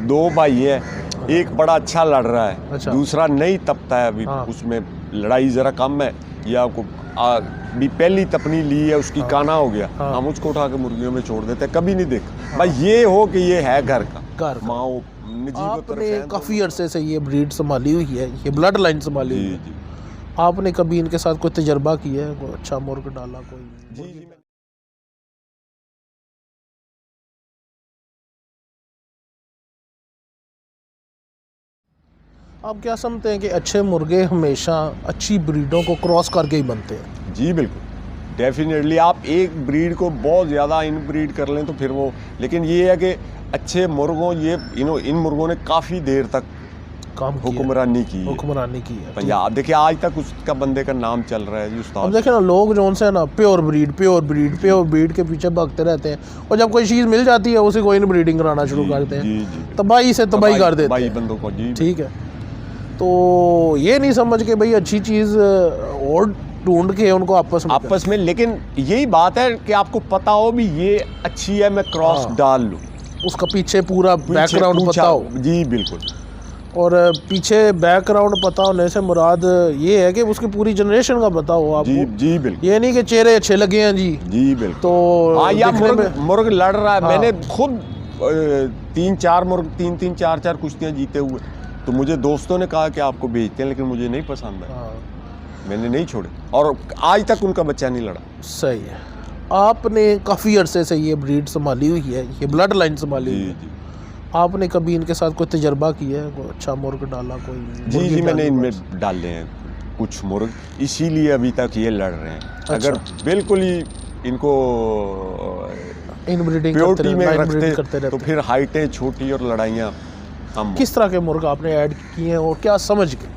दो भाई है, एक बड़ा अच्छा लड़ रहा है, अच्छा। दूसरा नहीं तपता है अभी, हाँ। उसमें लड़ाई ज़रा कम है, या भी पहली तपनी ली है उसकी, हाँ। काना हो गया, हाँ। हम उसको उठा के मुर्गियों में छोड़ देते हैं, कभी नहीं देखा। भाई ये हो कि ये है घर का, घर का। माँ निजी आपने काफ़ी अरसे से ये ब्रीड संभाली हुई है, ये ब्लड लाइन संभाली हुई जी है, जी आपने कभी इनके साथ कोई तजर्बा किया है, कोई अच्छा मुर्ग डाला कोई? जी जी। आप क्या समझते हैं कि अच्छे मुर्गे हमेशा अच्छी ब्रीडों को क्रॉस करके ही बनते हैं? जी बिल्कुल, डेफिनेटली। आप एक ब्रीड को बहुत ज़्यादा इन ब्रीड कर लें तो फिर वो, लेकिन ये है कि अच्छे मुर्गों, ये इन मुर्गों ने काफ़ी देर तक काम हुक्मरानी की है, हुक्मरानी की है। पंजाब। देखिए आज तक उसका बंदे का नाम चल रहा है जी, अब उस्ताद। देखें ना, लोग जो से ना प्योर ब्रीड के पीछे भागते रहते हैं, और जब कोई चीज़ मिल जाती है उसे कोई ब्रीडिंग कराना शुरू करते हैं, जी जी, तबाही से तबाही कर देते भाई हैं। बंदों को। जी ठीक है, तो ये नहीं समझ के भाई अच्छी चीज़ और ढूंढ के उनको आपस में लेकिन यही बात है कि आपको पता हो भी ये अच्छी है, मैं क्रॉस हाँ। डाल लूँ, उसका पीछे पूरा बैकग्राउंड पता हो। जी बिल्कुल। और पीछे बैकग्राउंड पता होने से मुराद ये है कि उसकी पूरी जनरेशन का पता हो आपको। जी जी बिल्कुल। ये नहीं कि चेहरे अच्छे लगे हैं जी बिल्कुल। तो हाँ, या मुर्ग लड़ रहा है। हाँ। मैंने खुद तीन चार कुश्तियाँ जीते हुए, तो मुझे दोस्तों ने कहा कि आपको बेचते हैं, लेकिन मुझे नहीं पसंद है। हाँ। मैंने नहीं छोड़े, और आज तक उनका बच्चा नहीं लड़ा। सही है। आपने काफ़ी अरसे से ये ब्रीड संभाली हुई है, ये ब्लड लाइन संभाली हुई है, जी। आपने कभी इनके साथ कोई तजर्बा किया है, कोई अच्छा मुर्ग डाला कोई? जी मैंने इनमें डाले हैं कुछ मुर्ग, इसीलिए अभी तक ये लड़ रहे हैं। अच्छा। अगर बिल्कुल ही इनको इनब्रीडिंग प्योरिटी में करते रखते तो फिर हाइटें छोटी और लड़ाइयाँ कम। किस तरह के मुर्ग आपने ऐड किए हैं और क्या समझ के?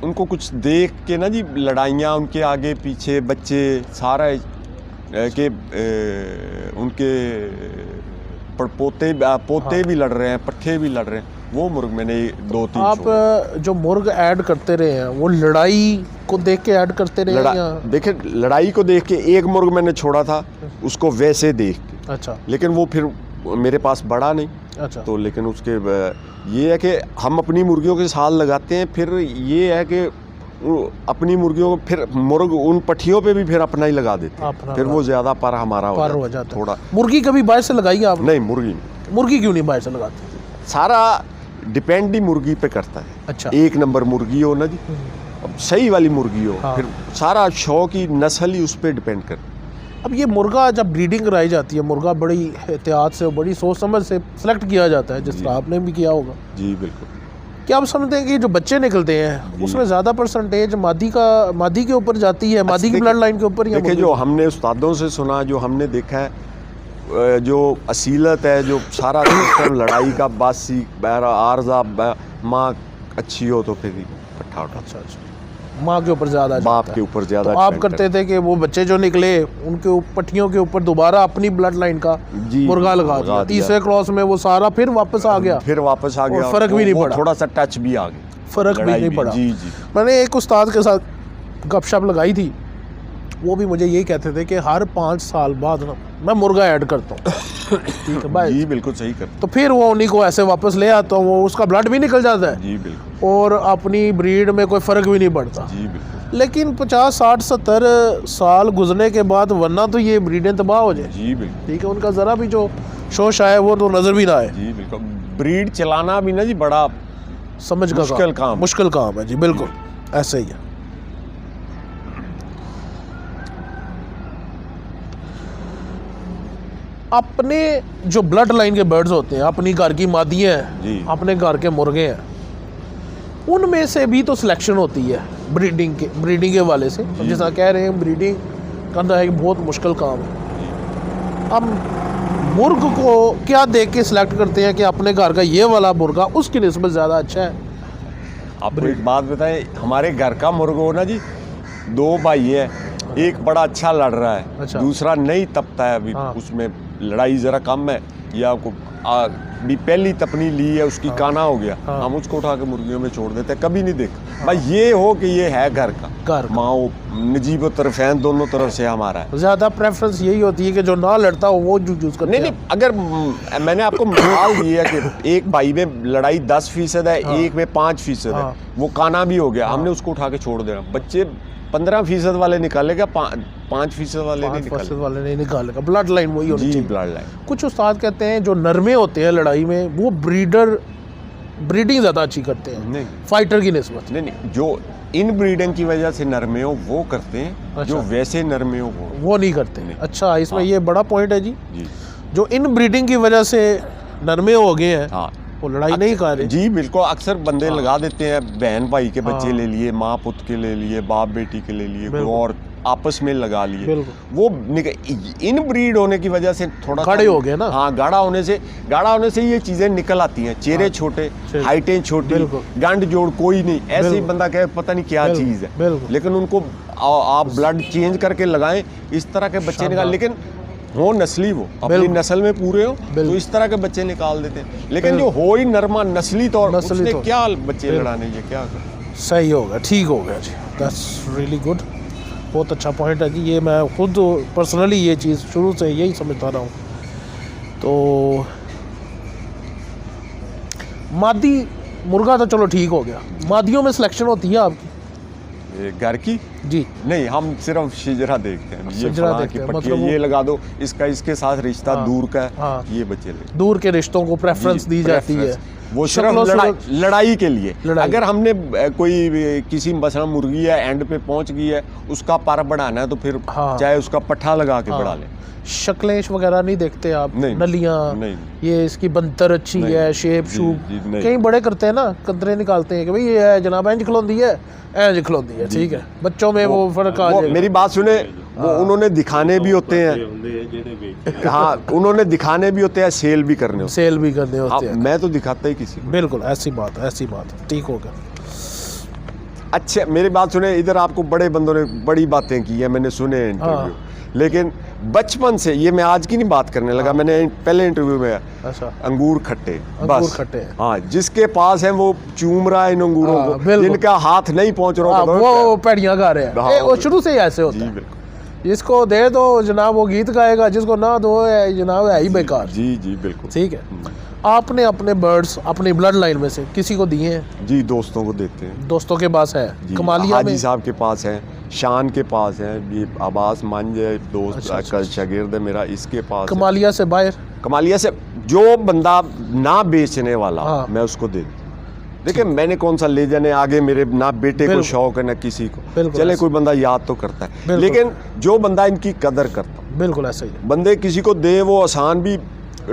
उनको कुछ देख के ना जी, लड़ाइयाँ, उनके आगे पीछे बच्चे, सारा के उनके पोते हाँ। भी लड़ रहे हैं, पट्ठे भी लड़ रहे हैं, वो मुर्ग मैंने 2-3 आप जो मुर्ग ऐड करते रहे हैं वो लड़ाई को देख के ऐड करते रहे हैं या? देखिए, लड़ाई को देख के एक मुर्ग मैंने छोड़ा था, उसको वैसे देख के। अच्छा। लेकिन वो फिर मेरे पास बढ़ा नहीं। अच्छा। तो लेकिन उसके ये है कि हम अपनी मुर्गियों के साल लगाते हैं, फिर ये है कि अपनी मुर्गियों को फिर मुर्ग उन पट्टियों पे भी फिर अपना ही लगा देते हैं, फिर वो ज़्यादा पर हमारा हो जाता थोड़ा। मुर्गी कभी बाहर से लगाई आप? नहीं, मुर्गी क्यों नहीं बाहर से लगाते? सारा डिपेंड ही मुर्गी पे करता है। अच्छा। एक नंबर मुर्गी हो ना जी, अब सही वाली मुर्गी हो, हाँ। फिर सारा शौक की नस्ल ही उस पर डिपेंड करता है। अब ये मुर्गा जब ब्रीडिंग कराई जाती है, मुर्गा बड़ी एहतियात से, बड़ी सोच समझ से सेलेक्ट किया जाता है, जिस तरह आपने भी किया होगा। जी बिल्कुल। क्या आप समझते हैं कि जो बच्चे निकलते हैं उसमें ज़्यादा परसेंटेज मादी के ऊपर जाती है, मादी की ब्लड लाइन के ऊपर? देखिए, जो हमने उस्तादों से सुना, जो हमने देखा है, जो असीलत है, जो सारा सिस्टम लड़ाई का, बासी आर्जा, माँ अच्छी हो तो फिर पट्ठा उठा। अच्छा। माँ के ऊपर ज़्यादा, बाप के ऊपर ज़्यादा। तो आप करते थे कि वो बच्चे जो निकले उनके पट्टियों के ऊपर दोबारा अपनी ब्लड लाइन का मुर्गा लगा दिया, तीसरे क्रॉस में वो सारा फिर वापस आ गया, और फर्क भी नहीं पड़ा, थोड़ा सा टच भी आ गया, फर्क भी नहीं पड़ा। जी। मैंने एक उस्ताद के साथ गपशप लगाई थी, वो भी मुझे यही कहते थे कि हर 5 साल बाद ना मैं मुर्गा ऐड करता हूँ। ठीक है भाई? जी बिल्कुल सही करते। तो फिर वो उन्हीं को ऐसे वापस ले आता हूँ, वो उसका ब्लड भी निकल जाता है। जी बिल्कुल। और अपनी ब्रीड में कोई फ़र्क भी नहीं पड़ता। जी बिल्कुल। लेकिन 50, 60, 70 साल गुजरने के बाद वरना तो ये ब्रीडें तबाह हो जाए। जी बिल्कुल। ठीक है, उनका ज़रा भी जो शोश आए वो तो नज़र भी ना आए। जी बिल्कुल। ब्रीड चलाना भी ना जी बड़ा समझ का मुश्किल काम है जी। बिल्कुल ऐसे ही है। अपने जो ब्लड लाइन के बर्ड्स होते हैं, अपनी घर की मादियाँ हैं, अपने घर के मुर्गे हैं, उनमें से भी तो सिलेक्शन होती है ब्रीडिंग के वाले से। जैसा कह रहे हैं, ब्रीडिंग करना है बहुत मुश्किल काम है। हम मुर्ग को क्या देख के सिलेक्ट करते हैं कि अपने घर का ये वाला मुर्गा उसकी निस्बत ज़्यादा अच्छा है? आपको एक बात बताएं, हमारे घर का मुर्गा हो ना जी, 2 भाई है, एक बड़ा अच्छा लड़ रहा है, अच्छा। दूसरा नहीं तपता है अभी, हाँ। उसमें लड़ाई ज़रा कम है, या भी पहली तपनी ली है, उसकी काना हो गया, हम उसको उठा के मुर्गियों में छोड़ देते हैं, कभी नहीं देखा। भाई ये हो कि ये है घर का, माओ नजीब तरफैन दोनों तरफ से हमारा है। ज़्यादा प्रेफरेंस यही होती है कि जो ना लड़ता हो वो यूज़ करते हैं। नहीं, अगर मैंने आपको मिसाल दी है कि एक भाई में लड़ाई 10% है, एक में 5% है, वो काना भी हो गया, हमने उसको उठा के छोड़ देना। बच्चे 15% वाले निकालेगा, 5% वाले नहीं निकालेगा। ब्लड लाइन वही होनी चाहिए। Blood line. कुछ उस्ताद कहते हैं जो नरमे होते हैं लड़ाई में, वो ब्रीडिंग ज़्यादा अच्छी करते हैं नहीं, फाइटर की निस्बत। नहीं, जो इन ब्रीडिंग की वजह से नरमे हो वो करते हैं। अच्छा। जो वैसे नरमे हो वो नहीं करते। नहीं। अच्छा, इसमें ये बड़ा पॉइंट है जी। जो इन ब्रीडिंग की वजह से नरमे हो गए हैं, वो लड़ाई नहीं कर रहे। जी बिल्कुल, अक्सर बंदे लगा देते हैं, बहन भाई के बच्चे ले लिए, माँ पुत्र के ले लिए, बाप बेटी के ले लिए, और आपस में लगा लिए, वो इन ब्रीड होने की वजह से थोड़ा गाढ़े हो गए ना। हाँ, गाढ़ा होने से ये चीजें निकल आती हैं। चेहरे छोटे, हाइटें छोटी, गांड जोड़ कोई नहीं, ऐसे ही बंदा कहे पता नहीं क्या चीज है, लेकिन उनको आप ब्लड चेंज करके लगाएं, इस तरह के बच्चे निकाल। लेकिन हो नस्ली, वो अपनी नस्ल में पूरे हो तो इस तरह के बच्चे निकाल देते हैं। लेकिन जो हो ही नरमा नस्ली तौर, उसने क्या बच्चे लड़ाने, ये क्या सही होगा, ठीक हो गया जी। दैट्स रियली गुड, बहुत अच्छा पॉइंट है जी। ये मैं खुद पर्सनली ये चीज़ शुरू से यही समझता रहा हूँ। तो मादी मुर्गा तो चलो ठीक हो गया, मादियों में सिलेक्शन होती है आपकी घर की? जी नहीं, हम सिर्फ शिजरा देखते हैं। ये देखते हैं, मतलब ये लगा दो, इसका इसके साथ रिश्ता दूर का है, ये बच्चे ले। दूर के रिश्तों को प्रेफरेंस दी जाती है, वो सिर्फ लड़ाई के लिए। अगर हमने कोई किसी मसला मुर्गी है एंड पे पहुंच गई है, उसका पर बढ़ाना है तो फिर चाहे उसका पट्ठा लगा के बढ़ा ले। शक्लें वगैरह नहीं देखते आप? नलियां, ये इसकी बनतर अच्छी है, शेप शूप, कई बड़े करते हैं ना, कंतरे निकालते हैं कि भाई ये है जनाब इंज खलोंदी है, इंज खलोंदी है, ठीक है। बच्चों में वो फर्क आ जाएगा। मेरी बात सुने, वो उन्होंने दिखाने भी होते हैं। हाँ, उन्होंने दिखाने भी होते हैं, सेल भी करने होते हैं। मैं तो दिखाता ही किसी को। बिल्कुल, ऐसी बात, ठीक हो गया। अच्छा, मेरी बात सुने, इधर आपको बड़े बंदों ने बड़ी बातें की है, मैंने सुने इंटरव्यू, लेकिन बचपन से, ये मैं आज की नहीं बात करने लगा, मैंने पहले इंटरव्यू में अंगूर खट्टे, बस। हाँ, जिसके पास है वो चूम रहा है इन अंगूरों को, जिनका हाथ नहीं पहुंच रहा वो पेड़ियां गा रहे हैं। वो शुरू से ही ऐसे होता है, जिसको दे दो जनाब वो गीत गाएगा, जिसको ना दो जनाब है ही बेकार। जी बिल्कुल, ठीक है। आपने अपने बर्ड्स अपनी ब्लड लाइन में से किसी को दिए हैं? जी, दोस्तों को देते हैं। दोस्तों के पास है? कमालिया हाजी साहब के पास है, शान के पास है, ये अब्बास मंज है दोस्त, शागिर्द है मेरा, इसके पास। कमालिया से बाहर? कमालिया से जो बंदा ना बेचने वाला, मैं उसको दे दूँ। देखिए, मैंने कौन सा ले जाने, आगे मेरे ना बेटे को शौक है ना किसी को, चले कोई बंदा याद तो करता है, लेकिन जो बंदा इनकी कदर करता, बिल्कुल ऐसा ही बंदे किसी को दे, वो आसान भी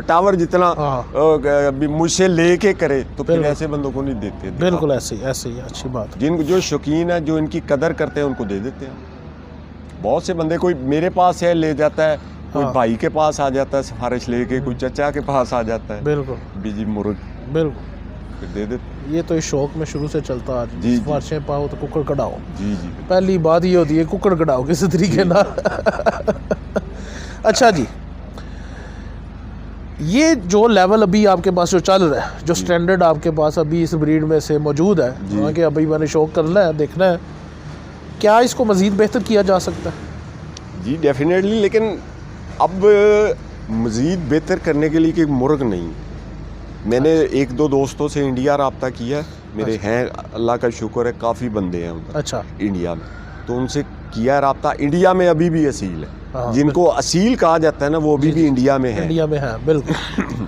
टावर जितना मुझसे लेके करे, तो फिर ऐसे बंदों को नहीं देते। बिल्कुल ऐसे ही, अच्छी बात। जो शौकीन है, जो इनकी कदर करते हैं, उनको दे देते हैं। बहुत से बंदे, कोई मेरे पास है ले जाता है, कोई भाई के पास आ जाता है सिफारिश लेके, कोई चचा के पास आ जाता है, बिल्कुल बीजी मुर्ग, बिल्कुल फिर दे देते। ये तो इस शौक में शुरू से चलता आ रहा है। सिफारिशें पाओ तो कुकड़ कढ़ाओ। जी पहली बात ये होती है, कुकड़ कढ़ाओ किसी तरीके ना। अच्छा जी, ये जो लेवल अभी आपके पास जो चल रहा है, जो स्टैंडर्ड आपके पास अभी इस ब्रीड में से मौजूद है, कि अभी मैंने शौक करना है, देखना है, क्या इसको मज़ीद बेहतर किया जा सकता है? जी डेफिनेटली, लेकिन अब मज़ीद बेहतर करने के लिए कि मुर्ग नहीं, मैंने एक दो दोस्तों से इंडिया रब्ता किया, मेरे हैं, अल्लाह का शुक्र है, काफ़ी बंदे हैं उधर। अच्छा। इंडिया में, तो उनसे किया रब्ता। इंडिया में अभी भी असील है, जिनको असील कहा जाता है ना, वो अभी भी इंडिया में है। इंडिया में है, बिल्कुल।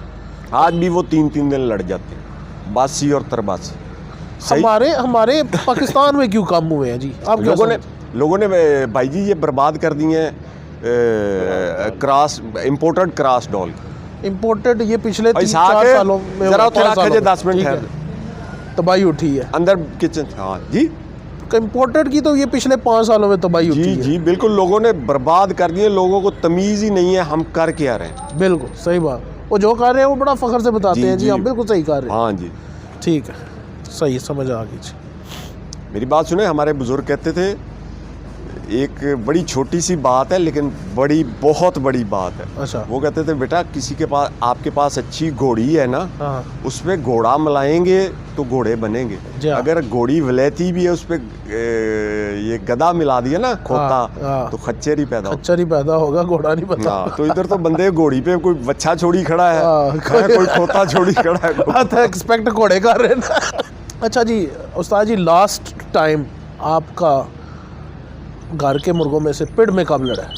आज भी वो 3-3 दिन लड़ जाते हैं, 82 और 83। हमारे पाकिस्तान में क्यों कम हुए हैं जी? आप लोगों ने भाई जी ये बर्बाद कर दिए हैं, इम्पोर्टेड क्रॉस डॉल। इम्पोर्टेड, ये पिछले 3-4 सालों में 10 मिनट है, तबाही उठी है अंदर किचन। हाँ जी, इम्पोर्टेड की तो ये पिछले 5 सालों में तबाही उठी है। जी बिल्कुल, लोगों ने बर्बाद कर दिए, लोगों को तमीज़ ही नहीं है हम कर क्या रहे हैं। बिल्कुल सही बात, वो जो कर रहे हैं वो बड़ा फख्र से बताते हैं जी, हम बिल्कुल सही कर रहे हैं। हाँ जी, ठीक है, सही समझ आ गई जी। मेरी बात सुने, हमारे बुजुर्ग कहते थे एक बड़ी छोटी सी बात है लेकिन बड़ी बहुत बड़ी बात है। अच्छा। वो कहते थे बेटा किसी के पास आपके पास अच्छी घोड़ी है ना, हाँ। उसमें घोड़ा मिलाएंगे तो घोड़े बनेंगे। अगर घोड़ी वलैती भी है उस पर ये गधा मिला दिया ना खोता, हाँ। तो खच्चर ही पैदा होगा, घोड़ा नहीं पता। तो इधर तो बंदे घोड़ी पे कोई बच्चा छोड़ी खड़ा है, कोई खोता छोड़ी खड़ा है, एक्सपेक्ट घोड़े कर रहे हैं। अच्छा जी उस्ताद जी, लास्ट टाइम आपका घर के मुर्गों में से पिड़ में कब लड़ा है?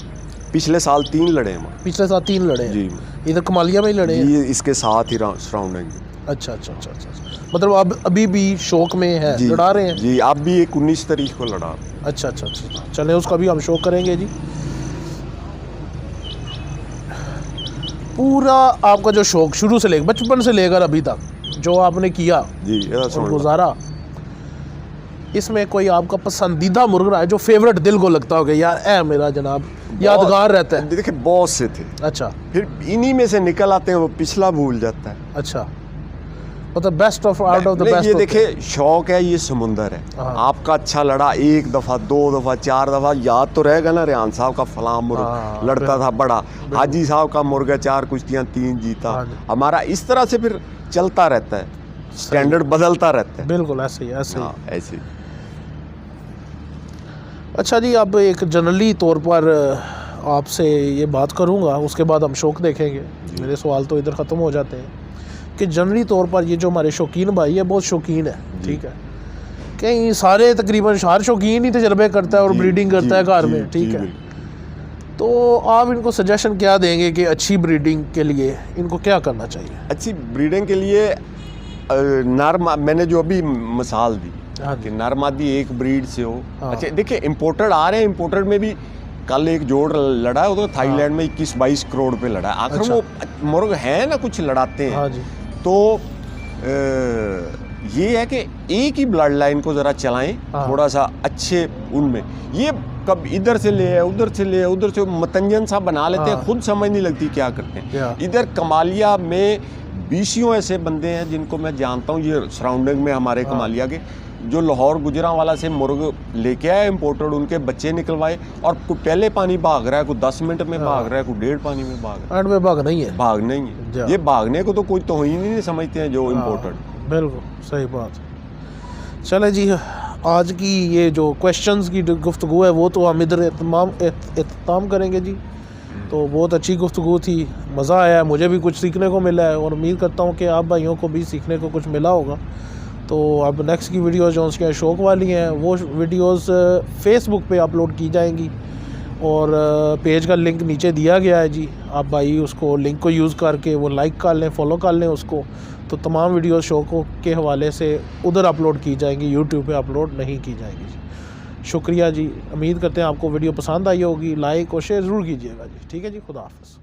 पिछले साल 3 लड़े हैं। पिछले साल 3 लड़े हैं जी। इधर कमालिया में ही लड़े हैं? ये इसके साथ ही सराउंडिंग। अच्छा। मतलब अब अभी भी शौक में है, लड़ा रहे हैं? जी, आप भी एक 19 तारीख को लड़ा। अच्छा। चलें उसका भी हम शौक करेंगे जी। पूरा आपका जो शौक शुरू से लेकर बचपन से लेकर अभी तक जो आपने किया जी और गुजारा, इसमें कोई आपका पसंदीदा मुर्गा है जो फेवरेट दिल को लगता होगा यार मेरा जनाब यादगार रहता है? देखिए बहुत से थे। अच्छा। फिर इन्हीं में से निकल आते हैं, वो पिछला भूल जाता है। अच्छा, मतलब best of out of the best. ये देखिए शौक है, ये समुंदर है। आपका अच्छा लड़ा 1 दफ़ा 2 दफ़ा 4 दफ़ा याद तो रहेगा ना, रेहान साहब का फलां मुर्गा लड़ता था बड़ा, हाजी साहब का मुर्गा 4 कुश्तियाँ 3 जीता। हमारा इस तरह से फिर चलता रहता है, स्टैंडर्ड बदलता रहता है। बिल्कुल ऐसे ही। ऐसे। अच्छा जी, अब एक जनरली तौर पर आपसे ये बात करूंगा, उसके बाद हम शौक देखेंगे। मेरे सवाल तो इधर ख़त्म हो जाते हैं कि जनरली तौर पर ये जो हमारे शौकीन भाई है बहुत शौकीन है, ठीक है, कहीं सारे तकरीबन हर शौकीन ही तजर्बे करता है और ब्रीडिंग करता है घर में, ठीक है। तो आप इनको सजेशन क्या देंगे कि अच्छी ब्रीडिंग के लिए इनको क्या करना चाहिए? अच्छी ब्रीडिंग के लिए मैंने जो अभी मिसाल दी कि नर मादी एक ब्रीड से हो। अच्छा देखिए इम्पोर्टेड आ रहे हैं, इम्पोर्टेड में भी कल एक जोड़ लड़ा है, वो तो थाईलैंड में 21-22 करोड़ पे लड़ा है। आखिर वो मुर्ग है ना, कुछ लड़ाते हैं। तो ये है कि एक ही ब्लड लाइन को ज़रा चलाएं, थोड़ा सा अच्छे उनमें। ये कब इधर से ले उधर से ले उधर से मतंजन सा बना लेते हैं, खुद समझ नहीं लगती क्या करते हैं। इधर कमालिया में 20 ऐसे बंदे हैं जिनको मैं जानता हूँ, ये सराउंडिंग में हमारे कमालिया के, जो लाहौर गुजरांवाला से मुर्ग लेके आए इम्पोर्टेड, उनके बच्चे निकलवाए, और कोई पहले पानी भाग रहा है, कोई 10 मिनट में भाग रहा है, कोई 1.5 पानी में भाग रहा है। में भाग नहीं है। ये भागने को तो कोई तौहीन नहीं समझते हैं जो इम्पोर्टेड। बिल्कुल सही बात। चले जी, आज की ये जो क्वेश्चंस की गुफ्तगू है वो तो हम इधर इख्तिताम करेंगे जी। तो बहुत अच्छी गुफ्तगू थी, मज़ा आया, मुझे भी कुछ सीखने को मिला है और उम्मीद करता हूँ कि आप भाइयों को भी सीखने को कुछ मिला होगा। तो अब नेक्स्ट की वीडियोज़ जो उसके शौक वाली हैं वो वीडियोज़ फेसबुक पे अपलोड की जाएंगी और पेज का लिंक नीचे दिया गया है जी। आप भाई उसको लिंक को यूज़ करके वो लाइक कर लें, फॉलो कर लें उसको, तो तमाम वीडियोज़ शौकों के हवाले से उधर अपलोड की जाएंगी, यूट्यूब पे अपलोड नहीं की जाएगी जी। शुक्रिया जी, उम्मीद करते हैं आपको वीडियो पसंद आई होगी। लाइक और शेयर ज़रूर कीजिएगा जी। ठीक है जी, खुदा हाफ़िज़।